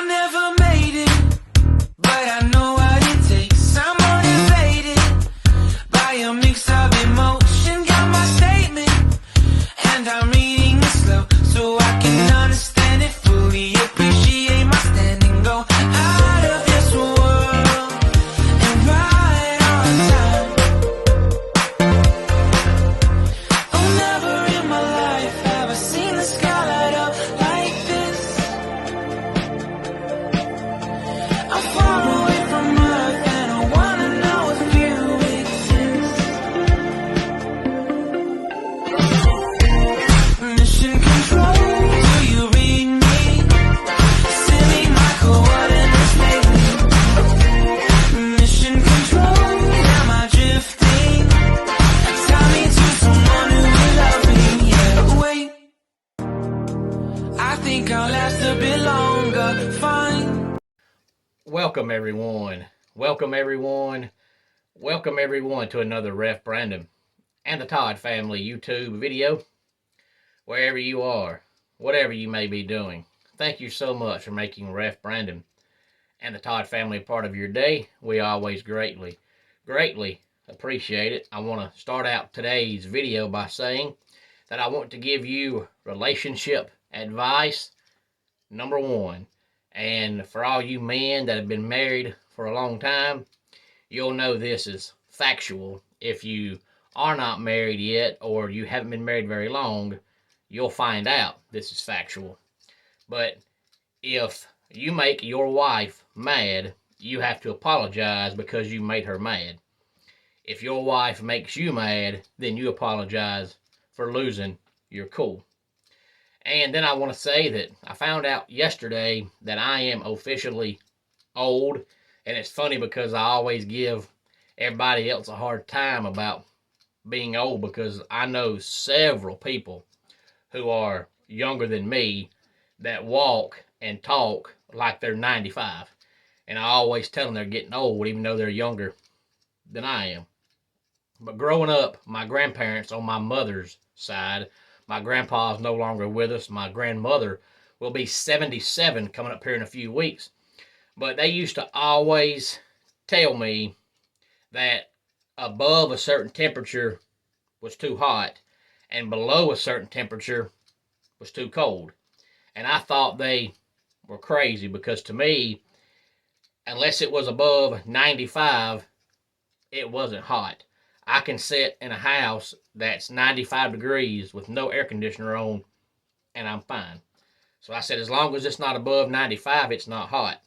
never made it, but I know what it takes. I'm motivated by a mix of emotion. Got my statement, and I'm reading it slow so I can understand it fully. Appreciate my standing, go out of this world and right on time. Oh, never in my life have I seen the sky light up like this. I'm far away from Earth and I wanna know if you exist. Mission control, do you read me? Send me my coordinates lately. Mission control, am I drifting? Tie me to someone who will love me, yeah. Wait, I think I'll last a bit longer, fine. Welcome everyone. Welcome everyone. Welcome everyone to another Ref Brandon and the Todd Family YouTube video. Wherever you are, whatever you may be doing, thank you so much for making Ref Brandon and the Todd Family a part of your day. We always greatly appreciate it. I want to start out today's video by saying that I want to give you relationship advice number one. And for all you men that have been married for a long time, you'll know this is factual. If you are not married yet or you haven't been married very long, you'll find out this is factual. But if you make your wife mad, you have to apologize because you made her mad. If your wife makes you mad, then you apologize for losing your cool. And then I want to say that I found out yesterday that I am officially old. And it's funny because I always give everybody else a hard time about being old because I know several people who are younger than me that walk and talk like they're 95. And I always tell them they're getting old even though they're younger than I am. But growing up, my grandparents on my mother's side, my grandpa's no longer with us. My grandmother will be 77 coming up here in a few weeks. But they used to always tell me that above a certain temperature was too hot and below a certain temperature was too cold. And I thought they were crazy because to me, unless it was above 95, it wasn't hot. I can sit in a house that's 95 degrees with no air conditioner on, and I'm fine. So I said, as long as it's not above 95, it's not hot.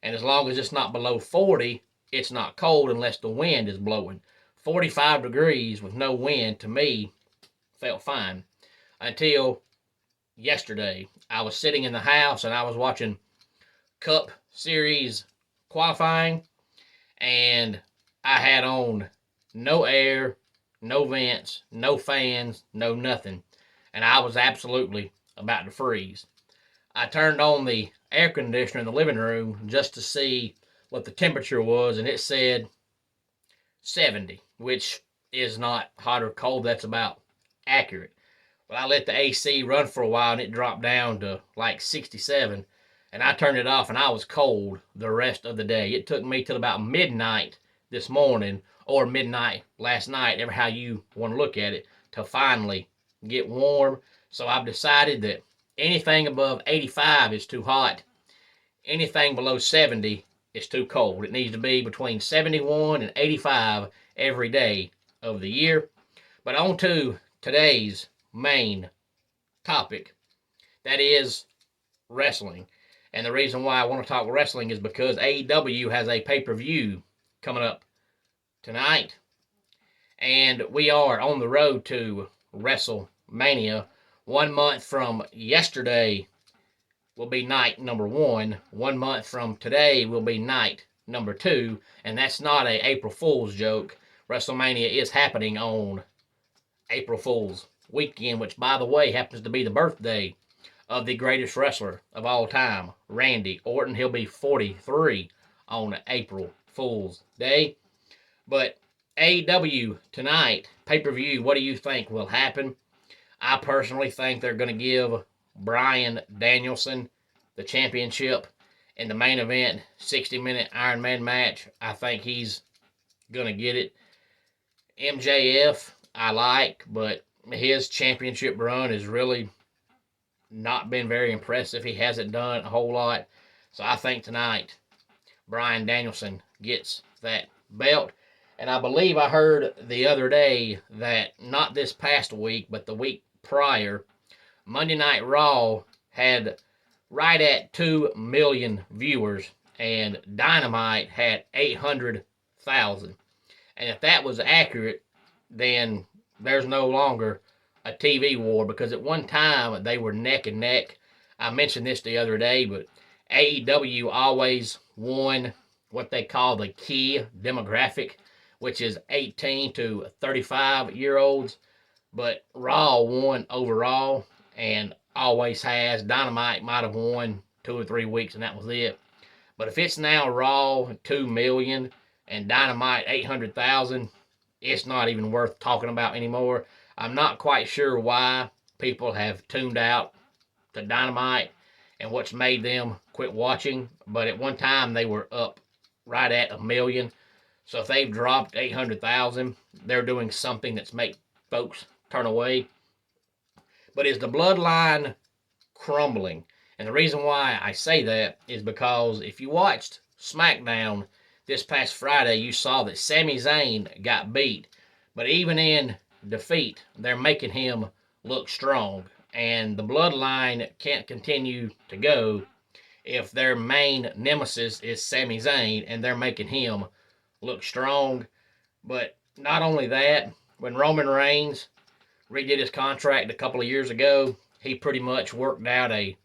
And as long as it's not below 40, it's not cold unless the wind is blowing. 45 degrees with no wind, to me, felt fine. Until yesterday, I was sitting in the house and I was watching Cup Series qualifying, and I had on no air, no vents, no fans, no nothing. And I was absolutely about to freeze. I turned on the air conditioner in the living room just to see what the temperature was, and it said 70, which is not hot or cold. That's about accurate. Well, I let the AC run for a while, and it dropped down to like 67, and I turned it off, and I was cold the rest of the day. It took me till about midnight this morning, or midnight last night, ever how you want to look at it, to finally get warm. So I've decided that anything above 85 is too hot. Anything below 70 is too cold. It needs to be between 71 and 85 every day of the year. But on to today's main topic. That is wrestling. And the reason why I want to talk wrestling is because AEW has a pay-per-view coming up tonight, and we are on the road to WrestleMania. 1 month from yesterday will be night number 1. 1 month from today will be night number 2, and that's not a April Fool's joke. WrestleMania is happening on April Fool's weekend, which, by the way, happens to be the birthday of the greatest wrestler of all time, Randy Orton. He'll be 43 on April Fool's Day. But AEW tonight, pay-per-view, what do you think will happen? I personally think they're going to give Bryan Danielson the championship in the main event, 60-minute Iron Man match. I think he's going to get it. MJF, I like, but his championship run has really not been very impressive. He hasn't done a whole lot. So I think tonight, Bryan Danielson gets that belt. And I believe I heard the other day that not this past week, but the week prior, Monday Night Raw had right at 2 million viewers, and Dynamite had 800,000. And if that was accurate, then there's no longer a TV war, because at one time they were neck and neck. I mentioned this the other day, but AEW always won what they call the key demographic, which is 18 to 35-year-olds. But Raw won overall and always has. Dynamite might have won 2 or 3 weeks, and that was it. But if it's now Raw 2 million and Dynamite 800,000, it's not even worth talking about anymore. I'm not quite sure why people have tuned out to Dynamite and what's made them quit watching. But at one time, they were up right at 1 million. So if they've dropped 800,000, they're doing something that's make folks turn away. But is the bloodline crumbling? And the reason why I say that is because if you watched SmackDown this past Friday, you saw that Sami Zayn got beat. But even in defeat, they're making him look strong. And the bloodline can't continue to go if their main nemesis is Sami Zayn and they're making him look strong. But not only that, when Roman Reigns redid his contract a couple of years ago, he pretty much worked out a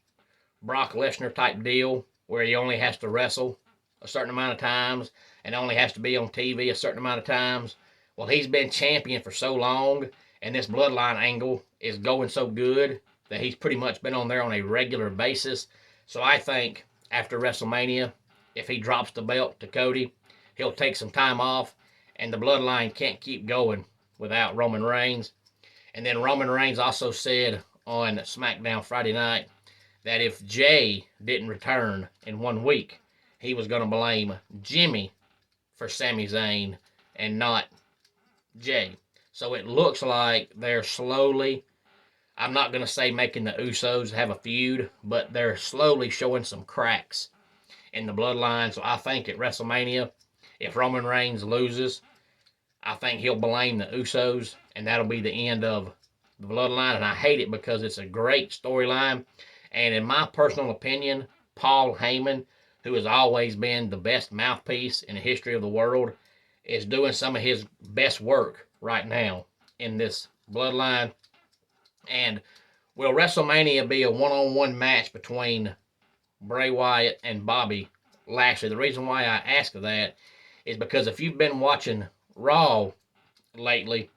Brock Lesnar type deal where he only has to wrestle a certain amount of times and only has to be on TV a certain amount of times. Well, he's been champion for so long, and this bloodline angle is going so good that he's pretty much been on there on a regular basis. So I think after WrestleMania, if he drops the belt to Cody, he'll take some time off, and the bloodline can't keep going without Roman Reigns. And then Roman Reigns also said on SmackDown Friday night that if Jay didn't return in 1 week, he was going to blame Jimmy for Sami Zayn and not Jay. So it looks like they're slowly, I'm not going to say making the Usos have a feud, but they're slowly showing some cracks in the bloodline. So I think at WrestleMania, if Roman Reigns loses, I think he'll blame the Usos, and that'll be the end of the bloodline. And I hate it because it's a great storyline. And in my personal opinion, Paul Heyman, who has always been the best mouthpiece in the history of the world, is doing some of his best work right now in this bloodline. And will WrestleMania be a one-on-one match between Bray Wyatt and Bobby Lashley? The reason why I ask that is because if you've been watching Raw lately,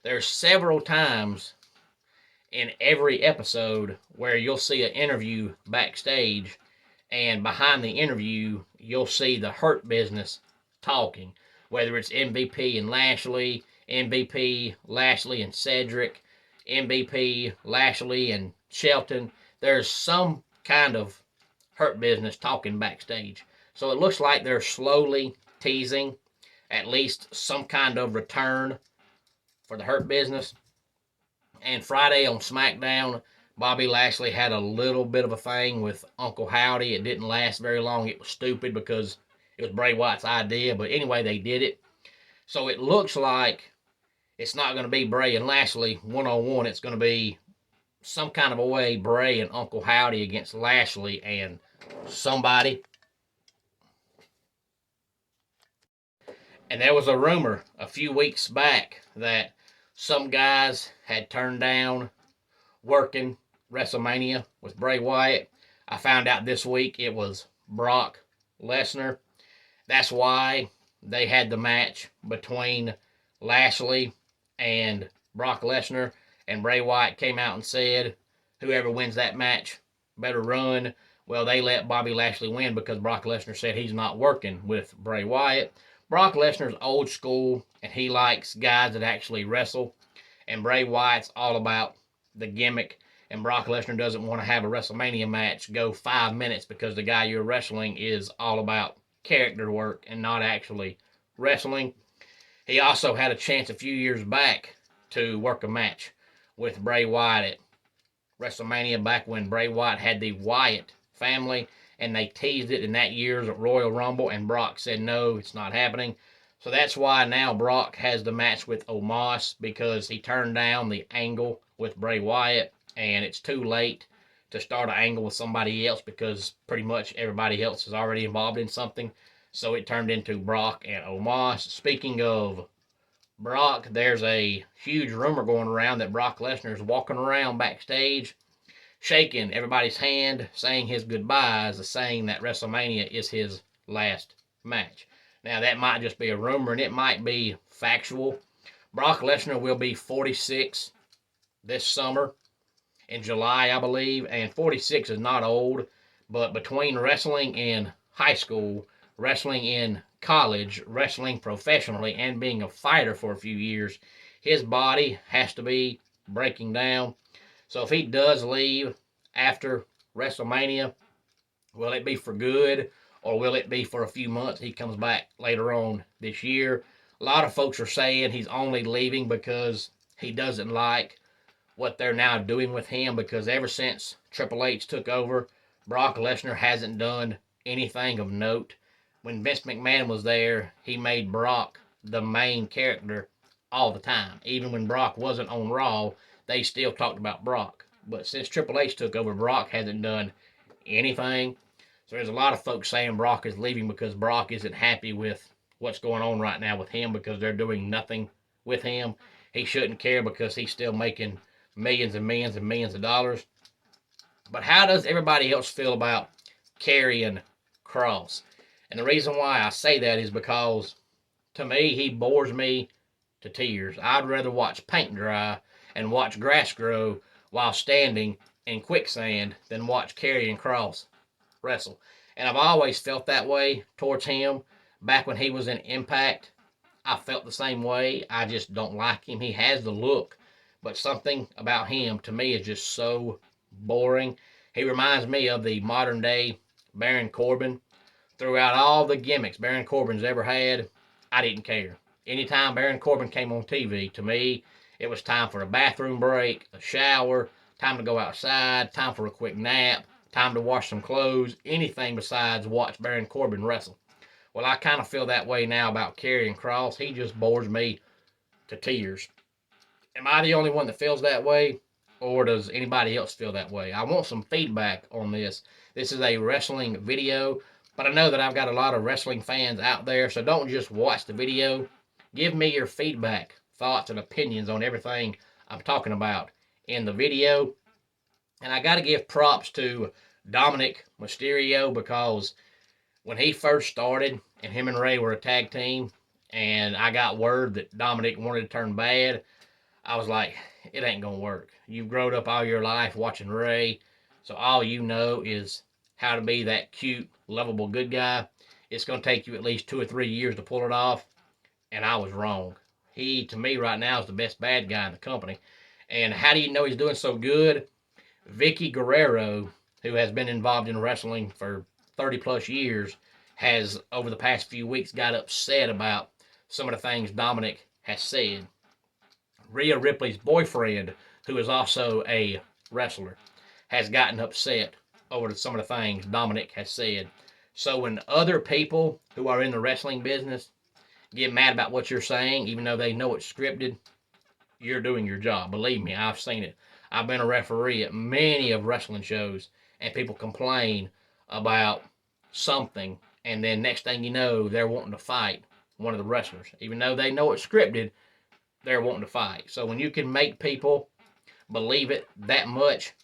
there's several times in every episode where you'll see an interview backstage, and behind the interview, you'll see the Hurt Business talking, whether it's MVP and Lashley, MVP, Lashley and Cedric, MVP, Lashley and Shelton. There's some kind of Hurt Business talking backstage. So it looks like they're slowly teasing at least some kind of return for the Hurt Business. And Friday on SmackDown, Bobby Lashley had a little bit of a thing with Uncle Howdy. It didn't last very long. It was stupid because it was Bray Wyatt's idea. But anyway, they did it. So it looks like it's not going to be Bray and Lashley one-on-one. It's going to be some kind of a way Bray and Uncle Howdy against Lashley and somebody. And there was a rumor a few weeks back that some guys had turned down working WrestleMania with Bray Wyatt. I found out this week it was Brock Lesnar. That's why they had the match between Lashley and Brock Lesnar. And Bray Wyatt came out and said, whoever wins that match better run. Well, they let Bobby Lashley win because Brock Lesnar said he's not working with Bray Wyatt. Brock Lesnar's old school, and he likes guys that actually wrestle. And Bray Wyatt's all about the gimmick and Brock Lesnar doesn't want to have a WrestleMania match go 5 minutes because the guy you're wrestling is all about character work and not actually wrestling. He also had a chance a few years back to work a match with Bray Wyatt at WrestleMania back when Bray Wyatt had the Wyatt family, and they teased it in that year's Royal Rumble, and Brock said no, it's not happening. So that's why now Brock has the match with Omos, because he turned down the angle with Bray Wyatt, and it's too late to start an angle with somebody else because pretty much everybody else is already involved in something. So it turned into Brock and Omos. Speaking of Brock, there's a huge rumor going around that Brock Lesnar is walking around backstage, shaking everybody's hand, saying his goodbyes, saying that WrestleMania is his last match. Now, that might just be a rumor, and it might be factual. Brock Lesnar will be 46 this summer, in July, I believe, and 46 is not old, but between wrestling in high school, wrestling in college, wrestling professionally, and being a fighter for a few years, his body has to be breaking down. So if he does leave after WrestleMania, will it be for good, or will it be for a few months? He comes back later on this year. A lot of folks are saying he's only leaving because he doesn't like what they're now doing with him, because ever since Triple H took over, Brock Lesnar hasn't done anything of note. When Vince McMahon was there, he made Brock the main character all the time. Even when Brock wasn't on Raw, they still talked about Brock. But since Triple H took over, Brock hasn't done anything. So there's a lot of folks saying Brock is leaving because Brock isn't happy with what's going on right now with him, because they're doing nothing with him. He shouldn't care because he's still making millions and millions and millions of dollars. But how does everybody else feel about Karrion Kross? And the reason why I say that is because, to me, he bores me to tears. I'd rather watch paint dry and watch grass grow while standing in quicksand than watch Karrion Kross wrestle. And I've always felt that way towards him. Back when he was in Impact, I felt the same way. I just don't like him. He has the look, but something about him, to me, is just so boring. He reminds me of the modern day Baron Corbin. Throughout all the gimmicks Baron Corbin's ever had, I didn't care. Anytime Baron Corbin came on TV, to me, it was time for a bathroom break, a shower, time to go outside, time for a quick nap, time to wash some clothes, anything besides watch Baron Corbin wrestle. Well, I kind of feel that way now about Karrion Kross. He just bores me to tears. Am I the only one that feels that way, or does anybody else feel that way? I want some feedback on this. This is a wrestling video, but I know that I've got a lot of wrestling fans out there, so don't just watch the video. Give me your feedback, thoughts, and opinions on everything I'm talking about in the video. And I got to give props to Dominic Mysterio, because when he first started and him and Ray were a tag team, and I got word that Dominic wanted to turn bad, I was like, it ain't going to work. You've grown up all your life watching Ray, so all you know is how to be that cute, lovable good guy. It's going to take you at least 2 or 3 years to pull it off, and I was wrong. He, to me, right now is the best bad guy in the company. And how do you know he's doing so good? Vicky Guerrero, who has been involved in wrestling for 30 plus years, has over the past few weeks got upset about some of the things Dominic has said. Rhea Ripley's boyfriend, who is also a wrestler, has gotten upset over some of the things Dominic has said. So when other people who are in the wrestling business get mad about what you're saying, even though they know it's scripted, you're doing your job. Believe me, I've seen it. I've been a referee at many of wrestling shows, and people complain about something, and then next thing you know, they're wanting to fight one of the wrestlers. Even though they know it's scripted, they're wanting to fight. So when you can make people believe it that much,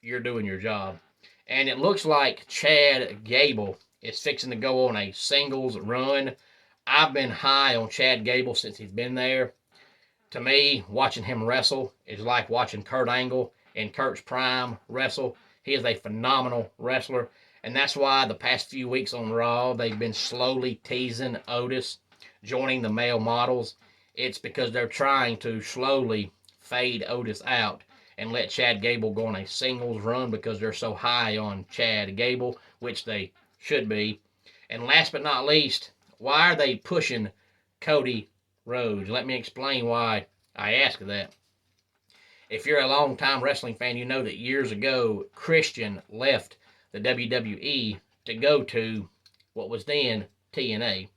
you're doing your job. And it looks like Chad Gable is fixing to go on a singles run. I've been high on Chad Gable since he's been there. To me, watching him wrestle is like watching Kurt Angle in Kurt's prime wrestle. He is a phenomenal wrestler, and that's why the past few weeks on Raw, they've been slowly teasing Otis joining the male models. It's because they're trying to slowly fade Otis out. and let Chad Gable go on a singles run because they're so high on Chad Gable, which they should be. And last but not least, why are they pushing Cody Rhodes? Let me explain why I ask that. If you're a long-time wrestling fan, you know that years ago, Christian left the WWE to go to what was then TNA.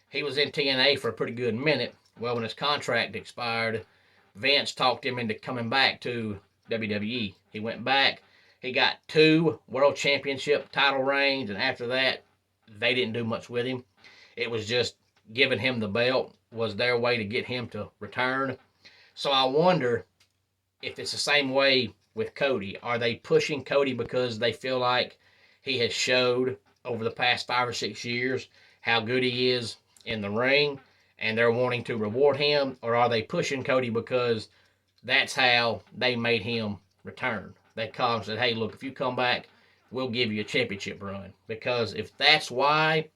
He was in TNA for a pretty good minute. Well, when his contract expired, Vince talked him into coming back to WWE. He went back. He got 2 World Championship title reigns, and after that, they didn't do much with him. It was just giving him the belt was their way to get him to return. So I wonder if it's the same way with Cody. Are they pushing Cody because they feel like he has showed over the past 5 or 6 years how good he is in the ring, and they're wanting to reward him? Or are they pushing Cody because that's how they made him return? They called and said, hey, look, if you come back, we'll give you a championship run. Because if that's why,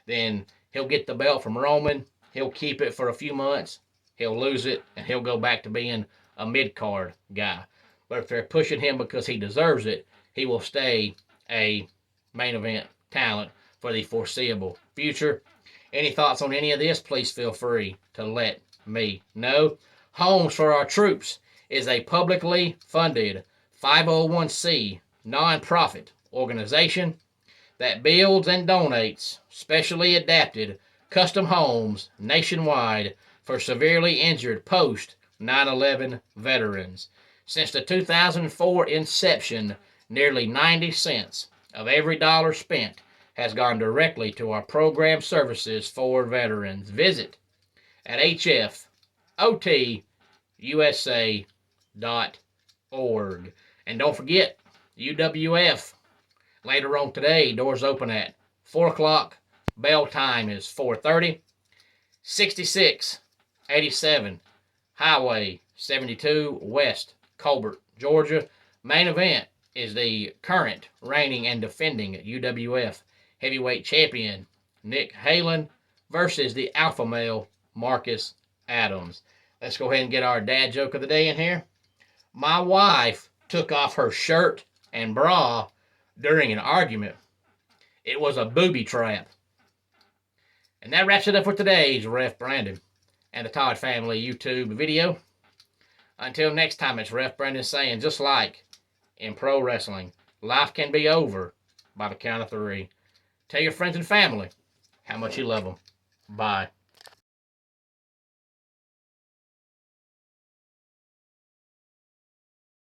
then he'll get the belt from Roman, he'll keep it for a few months, he'll lose it, and he'll go back to being a mid-card guy. But if they're pushing him because he deserves it, he will stay a main event talent for the foreseeable future. Any thoughts on any of this, please feel free to let me know. Homes for Our Troops is a publicly funded 501c nonprofit organization that builds and donates specially adapted custom homes nationwide for severely injured post 9/11 veterans. Since the 2004 inception, nearly 90 cents of every dollar spent has gone directly to our program services for veterans. Visit at hfotusa.org. And don't forget, UWF, later on today, doors open at 4 o'clock. Bell time is 4:30. 6687 Highway 72 West, Colbert, Georgia. Main event is the current reigning and defending UWF heavyweight champion Nick Halen versus the alpha male Marcus Adams. Let's go ahead and get our dad joke of the day in here. My wife took off her shirt and bra during an argument. It was a booby trap. And that wraps it up for today's Ref Brandon and the Todd Family YouTube video. Until next time, it's Ref Brandon saying, just like in pro wrestling, life can be over by the count of 3. Tell your friends and family how much you love them. Bye.